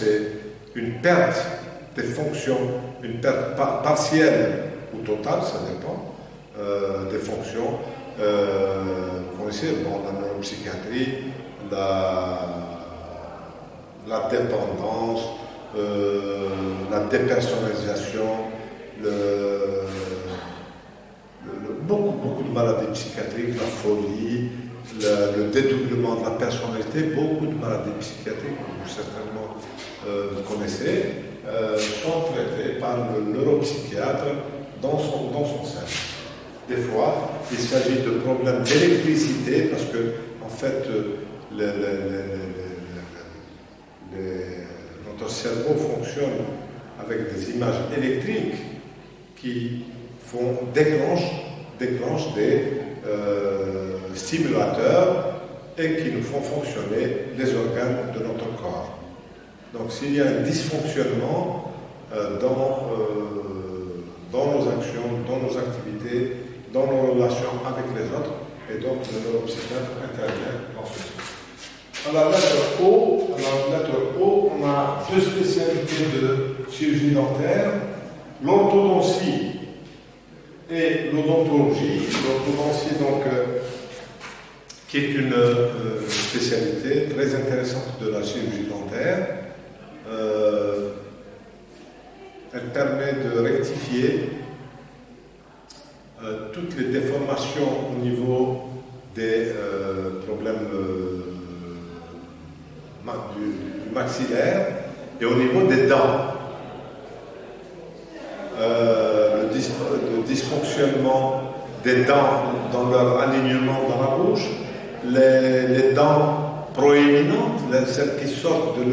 c'est une perte des fonctions, une perte partielle ou totale, ça dépend, des fonctions. Vous connaissez, bon, la neuropsychiatrie, la dépendance, la dépersonnalisation, beaucoup de maladies psychiatriques, la folie, le dédoublement de la personnalité, beaucoup de maladies psychiatriques que vous certainement connaissez, sont traitées par le neuropsychiatre dans son sein. Des fois, il s'agit de problèmes d'électricité parce que, en fait, notre cerveau fonctionne avec des images électriques qui déclenchent des stimulateurs et qui nous font fonctionner les organes de notre corps. Donc s'il y a un dysfonctionnement dans nos actions, dans nos activités, dans nos relations avec les autres, et donc le neuropsychiatre intervient dans ce sens. À la lettre O, on a deux spécialités de chirurgie dentaire, l'orthodontie et l'odontologie. L'orthodontie, donc, qui est une spécialité très intéressante de la chirurgie dentaire. Elle permet de rectifier toutes les déformations au niveau des problèmes du maxillaire et au niveau des dents. Le dysfonctionnement des dents dans leur alignement dans la bouche, les dents proéminentes, celles qui sortent de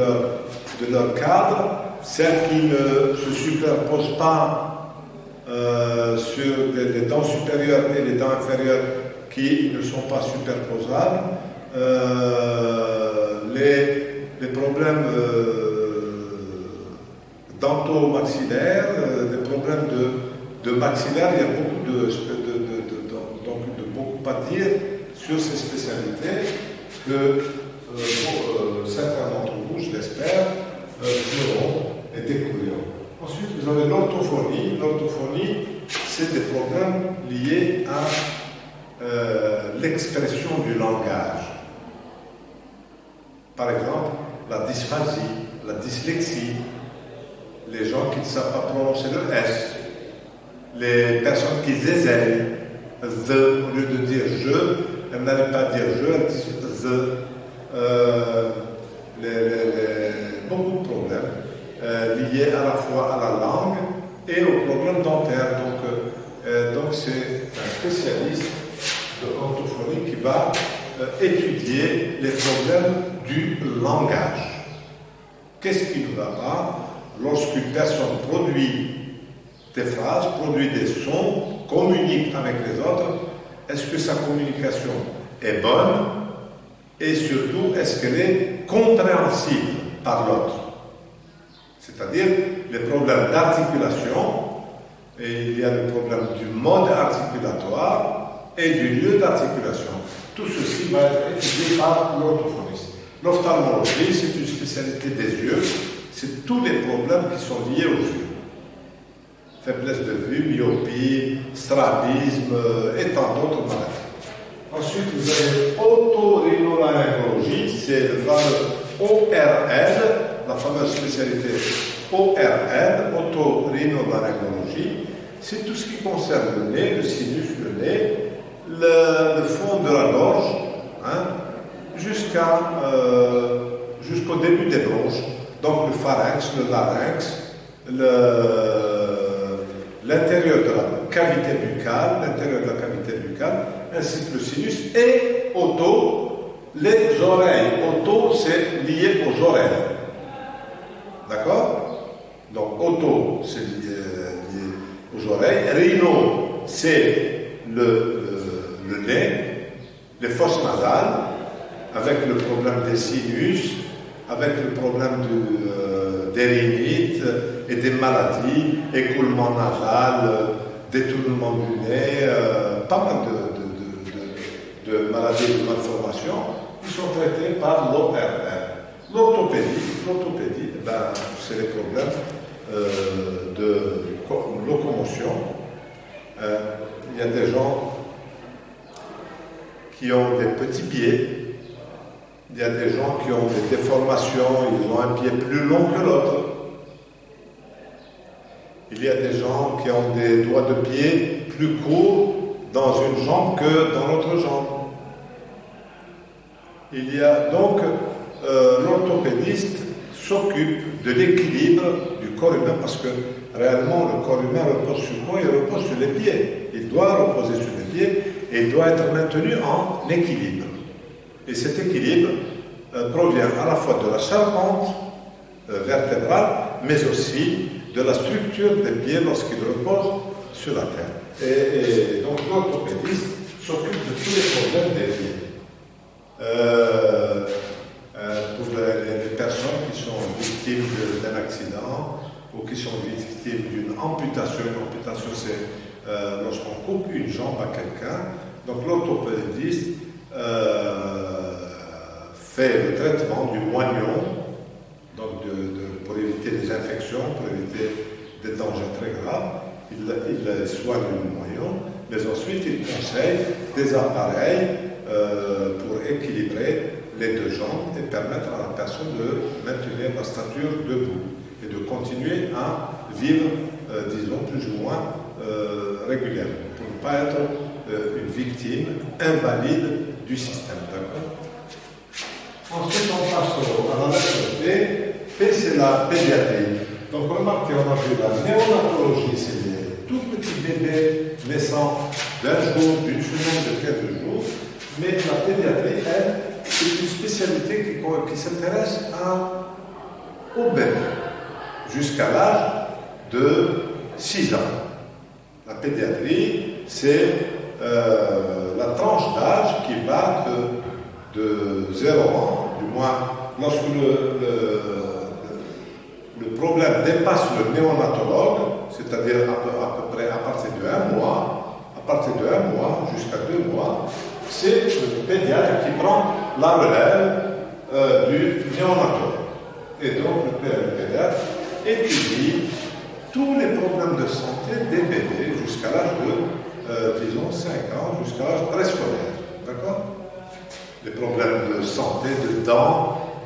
leur cadre, celles qui ne se superposent pas sur les dents supérieures et les dents inférieures qui ne sont pas superposables, les problèmes dento-maxillaires, les problèmes de maxillaire. Il y a beaucoup à dire sur ces spécialités que certains d'entre vous, je l'espère, verront et découvriront. Ensuite, vous avez l'orthophonie. L'orthophonie, c'est des problèmes liés à l'expression du langage. Par exemple, la dysphasie, la dyslexie, les gens qui ne savent pas prononcer le S, les personnes qui zézèlent, the, au lieu de dire je, elles n'arrivent pas à dire je, elles disent the. Beaucoup de problèmes liés à la fois à la langue et aux problèmes dentaires. Donc c'est un spécialiste de l'orthophonie qui va étudier les problèmes du langage. Qu'est-ce qui ne va pas lorsqu'une personne produit des phrases, produit des sons, communique avec les autres? Est-ce que sa communication est bonne? Et surtout, est-ce qu'elle est compréhensible par l'autre? C'est-à-dire les problèmes d'articulation, et il y a le problème du mode articulatoire et du lieu d'articulation. Tout ceci va être étudié par l'orthophoniste. L'ophtalmologie, c'est une spécialité des yeux, c'est tous les problèmes qui sont liés aux yeux. Faiblesse de vue, myopie, strabisme et tant d'autres maladies. Ensuite, vous avez otorhinolaryngologie, c'est le fameux ORL, la fameuse spécialité ORL, otorhinolaryngologie. C'est tout ce qui concerne le nez, le sinus, le nez, le fond de la gorge, hein, jusqu'au début des bronches. Donc le pharynx, le larynx, l'intérieur de la cavité buccale, ainsi que le sinus, et les oreilles. C'est lié aux oreilles. D'accord? Donc c'est lié aux oreilles. Rhino, c'est le nez, les fosses nasales, avec le problème des sinus, avec le problème des rhinites et des maladies, écoulement nasal, détournement du nez, pas mal de maladies de malformation qui sont traitées par l'ORL. L'orthopédie, ben, c'est les problèmes de locomotion. Il y a des gens qui ont des petits pieds, il y a des gens qui ont des déformations, ils ont un pied plus long que l'autre. Il y a des gens qui ont des doigts de pied plus courts dans une jambe que dans l'autre jambe. Il y a donc l'orthopédiste s'occupe de l'équilibre du corps humain parce que réellement le corps humain repose sur quoi? Il repose sur les pieds. Il doit reposer sur les pieds et il doit être maintenu en équilibre. Et cet équilibre provient à la fois de la charpente vertébrale, mais aussi de la structure des pieds lorsqu'ils reposent sur la terre. Et donc l'orthopédiste s'occupe de tous les problèmes des pieds. Pour les personnes qui sont victimes d'un accident ou qui sont victimes d'une amputation. Une amputation, c'est lorsqu'on coupe une jambe à quelqu'un. Donc l'orthopédiste fait le traitement du moignon, donc pour éviter les infections, pour éviter des dangers très graves. Il soigne le moignon, mais ensuite il conseille des appareils pour équilibrer les deux jambes et permettre à la personne de maintenir la stature debout et de continuer à vivre, disons, plus ou moins régulièrement, pour ne pas être une victime invalide du système. Ensuite, on passe à la lettre P. P, c'est la pédiatrie. Donc, remarquez, on a vu la néonatologie, c'est les tout petits bébés naissants d'un jour, d'une semaine, de quelques jours. Mais la pédiatrie, elle, c'est une spécialité qui s'intéresse aux bébés jusqu'à l'âge de 6 ans. La pédiatrie, c'est la tranche d'âge qui va de 0 ans, du moins lorsque le problème dépasse le néonatologue, c'est-à-dire à peu près à partir de 1 mois jusqu'à 2 mois, c'est le pédiatre qui prend la relève du néonatologue. Et donc le pédiatre étudie tous les problèmes de santé des bébés jusqu'à l'âge de, disons, 5 ans, jusqu'à l'âge préscolaire. D'accord? Les problèmes de santé, de dents,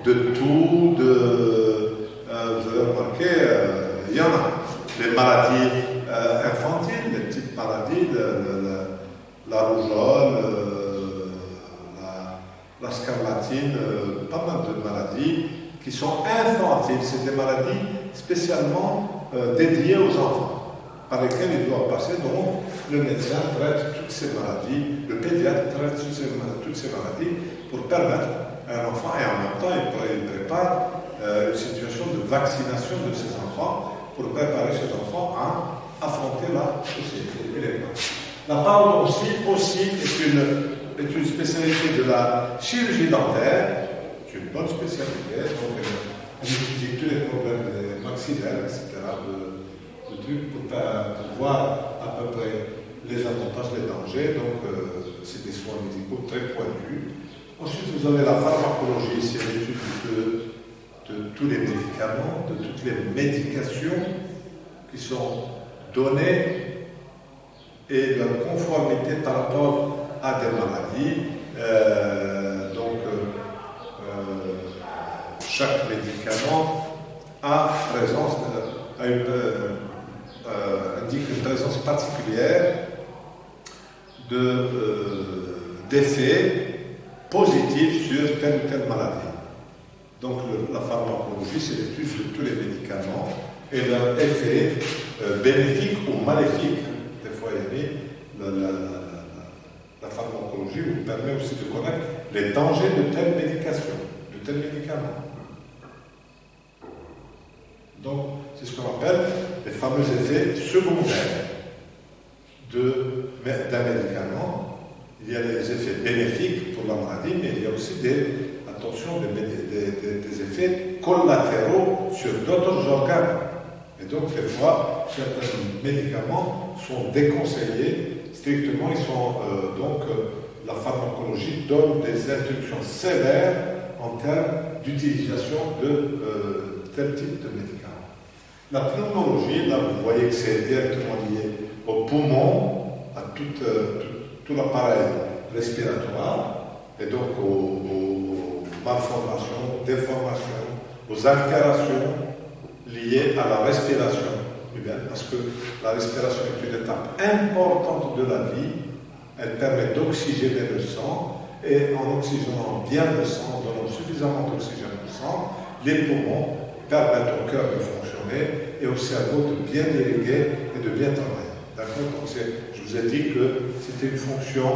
de toux, vous avez remarqué, il y en a. Les maladies infantiles, les petites maladies, la rougeole, la scarlatine, pas mal de maladies qui sont infantiles. C'est des maladies spécialement dédiées aux enfants, par lesquelles il doit passer. Donc, le médecin traite toutes ces maladies, le pédiatre traite toutes ces maladies pour permettre à un enfant, et en même temps, il prépare une situation de vaccination de ces enfants pour préparer ces enfants à affronter la société et les gens. La parole aussi est une spécialité de la chirurgie dentaire, c'est une bonne spécialité, donc elle étudie tous les problèmes des maxillaires, etc., de trucs pour voir à peu près les avantages, les dangers, donc c'est des soins médicaux très pointus. Ensuite, vous avez la pharmacologie, c'est l'étude de tous les médicaments, de toutes les médications qui sont données et leur conformité par rapport à des maladies. Chaque médicament indique une présence particulière d'effets positifs sur telle ou telle maladie. Donc la pharmacologie, c'est l'étude de tous les médicaments et leur effet bénéfique ou maléfique. Des fois, la pharmacologie vous permet aussi de connaître les dangers de telle médication, de tel médicament. Donc, c'est ce qu'on appelle les fameux effets secondaires d'un médicament. Il y a les effets bénéfiques pour la maladie, mais il y a aussi des effets collatéraux sur d'autres organes. Et donc, des fois, certains médicaments sont déconseillés strictement. La pharmacologie donne des instructions sévères en termes d'utilisation de tel type de médicament. La pneumologie, là vous voyez que c'est directement lié au poumon, à tout l'appareil respiratoire, et donc aux malformations, aux déformations, aux altérations liées à la respiration humaine, parce que la respiration est une étape importante de la vie. Elle permet d'oxygéner le sang, et en oxygénant bien le sang, en donnant suffisamment d'oxygène au sang, les poumons permettent au cœur de fonctionner et au cerveau de bien irriguer et de bien travailler. D'accord? Donc je vous ai dit que c'était une fonction